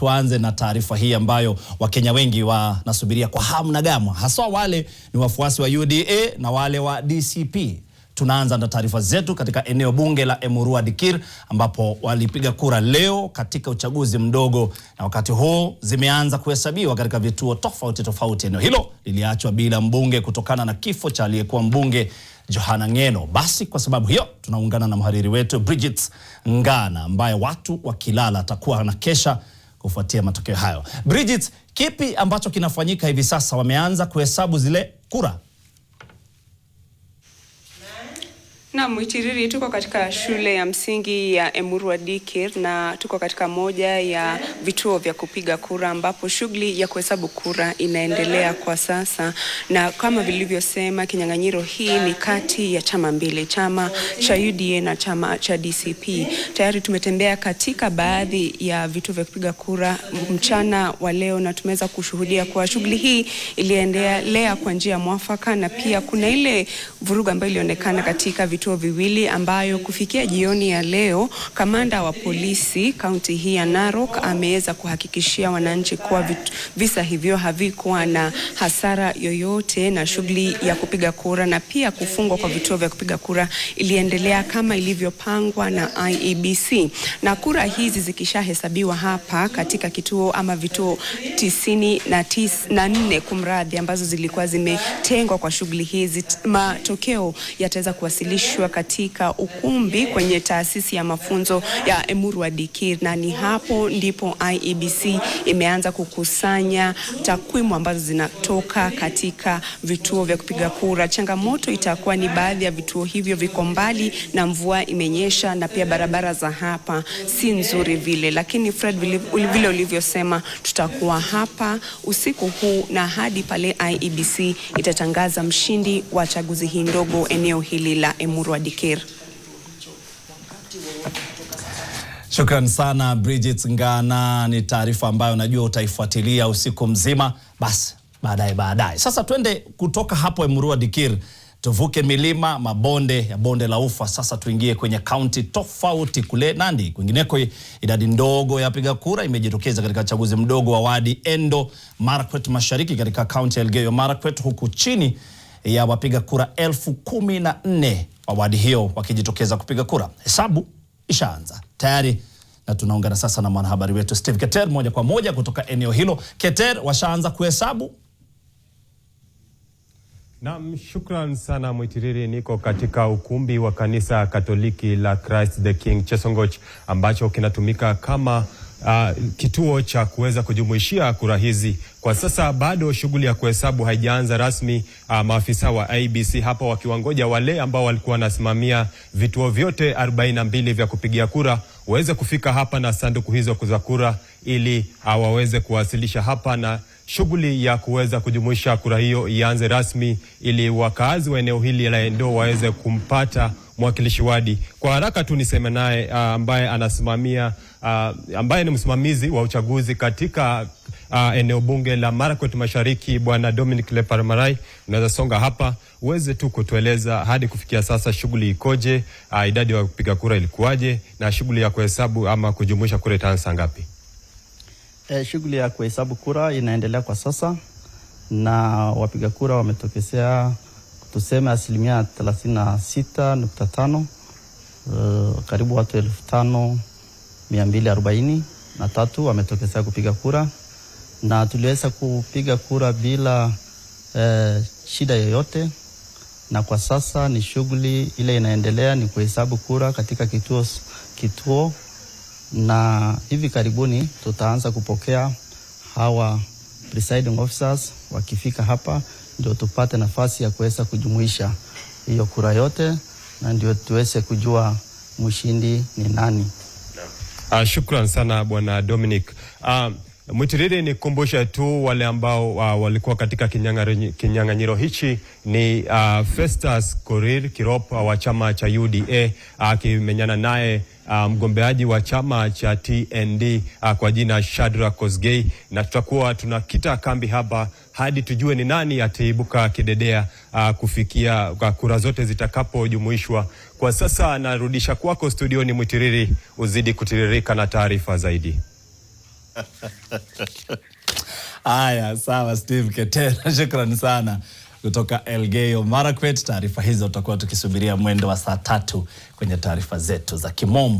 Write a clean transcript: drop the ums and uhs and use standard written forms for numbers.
tuanze na taarifa hii ambayo Wakenya wengi wanasubiria kwa hamu na gamu. Haswa wale ni wafuasi wa UDA na wale wa DCP. Tunaanza na taarifa zetu katika eneo bunge la Emurua Dikir ambapo walipiga kura leo katika uchaguzi mdogo, na wakati huo zimeanza kuhesabiwa katika vituo tofauti. Eneo hilo liliachwa bila mbunge kutokana na kifo cha aliyekuwa mbunge Johana Ngeno. Basi kwa sababu hiyo tunaungana na mhariri wetu Bridget Ngana ambaye watu wakilala atakuwa na kesha kufuatia matokeo hayo. Bridget, kipi ambacho kinafanyika hivi sasa? Wameanza kuhesabu zile kura? Na Mwitiriri, tuko katika shule ya msingi ya Emurua Dikir na tuko katika moja ya vituo vya kupiga kura ambapo shughuli ya kuhesabu kura inaendelea kwa sasa, na kama vilivyosema kinyang'anyiro hii ni kati ya chama mbili, chama cha UDA na chama cha DCP. Tayari tumetembea katika baadhi ya vituo vya kupiga kura mchana wa leo na tumeweza kushuhudia kwa shughuli hii iliendelea kwa njia mwafaka, na pia kuna ile vurugu ambayo ilionekana katika vituo viwili ambayo kufikia jioni ya leo kamanda wa polisi kaunti hii ya Narok ameweza kuhakikishia wananchi kuwa visa hivyo havikuwa na hasara yoyote na shughuli ya kupiga kura na pia kufungwa kwa vituo vya kupiga kura iliendelea kama ilivyopangwa na IEBC. Na kura hizi zikishahesabiwa hapa katika kituo ama vituo 94 kumradhi ambazo zilikuwa zimetengwa kwa shughuli hizi, matokeo yataweza kuwasilishwa katika ukumbi kwenye taasisi ya mafunzo ya Emurua Dikir, na ni hapo ndipo IEBC imeanza kukusanya takwimu ambazo zinatoka katika vituo vya kupiga kura. Changamoto itakuwa ni baadhi ya vituo hivyo viko mbali na mvua imenyesha na pia barabara za hapa si nzuri vile, lakini Fred vile ulivyosema tutakuwa hapa usiku huu na hadi pale IEBC itatangaza mshindi wa chaguzi hii ndogo eneo hili la Emurua Dikir. Shukran sana Bridget Ngana, ni taarifa ambayo najua utaifuatilia usiku mzima. Basi baadaye. Sasa twende kutoka hapo Emurua Dikir, tuvuke milima, mabonde ya bonde la Ufa. Sasa tuingie kwenye kaunti tofauti kule Nandi. Kwingineko idadi ndogo ya piga kura imejitokeza katika chaguzi mdogo wa wadi Endo Marakwet Mashariki katika kaunti ya Elgeyo Marakwet, huku chini ya wapiga kura 14,000 wa wadi hiyo wakijitokeza kupiga kura. Hesabu ishaanza tayari na tunaungana sasa na mwanahabari wetu Steve Keter moja kwa moja kutoka eneo hilo. Keter, washaanza kuhesabu? Naam, shukran sana Mwitiriri. Niko katika ukumbi wa kanisa Katoliki la Christ the King Chesongoch ambacho kinatumika kama kituo cha kuweza kujumuishia kura hizi. Kwa sasa bado shughuli ya kuhesabu haijaanza rasmi, maafisa wa IEBC hapa wakiwangoja wale ambao walikuwa wanasimamia vituo vyote 42 vya kupigia kura waweze kufika hapa na sanduku hizo za kura ili waweze kuwasilisha hapa na shughuli ya kuweza kujumuisha kura hiyo ianze rasmi ili wakazi wa eneo hili la Endo waweze kumpata mwakilishi wadi. Kwa haraka tu niseme naye ambaye anasimamia ambaye ni msimamizi wa uchaguzi katika eneo bunge la Marakwet Mashariki, Bwana Dominic Leparmarai. Unaweza songa hapa uweze tu kutueleza hadi kufikia sasa shughuli ikoje, idadi ya kupiga kura ilikuwaje na shughuli ya kuhesabu ama kujumuisha kura itaanza ngapi? Shughuli ya kuhesabu kura inaendelea kwa sasa na wapiga kura wametokezea tuseme 36.5%, karibu watu 5,243 wametokezea kupiga kura, na tuliweza kupiga kura bila shida yoyote. Na kwa sasa ni shughuli ile inaendelea, ni kuhesabu kura katika kituo na hivi karibuni tutaanza kupokea hawa presiding officers. Wakifika hapa ndio tupate nafasi ya kuweza kujumuisha hiyo kura yote na ndio tuweze kujua mshindi ni nani. Shukran sana Bwana Dominic. Mwitiriri, ni kumbusha tu wale ambao walikuwa katika kinyang'anyiro hichi ni Festus Korir Kirop wa chama cha UDA akimenyana naye mgombeaji wa chama cha TND kwa jina Shadrack Kosgei, na tutakuwa tunakita kambi hapa hadi tujue ni nani ataibuka kidedea kufikia kura zote zitakapojumuishwa. Kwa sasa narudisha kwako studioni Mwitiriri, uzidi kutiririka na taarifa zaidi. Haya, sawa Steve Ketera, shukrani sana kutoka Elgeyo Marakwet. Taarifa hizo tutakuwa tukisubiria mwendo wa saa 3 kwenye taarifa zetu za Kimombo.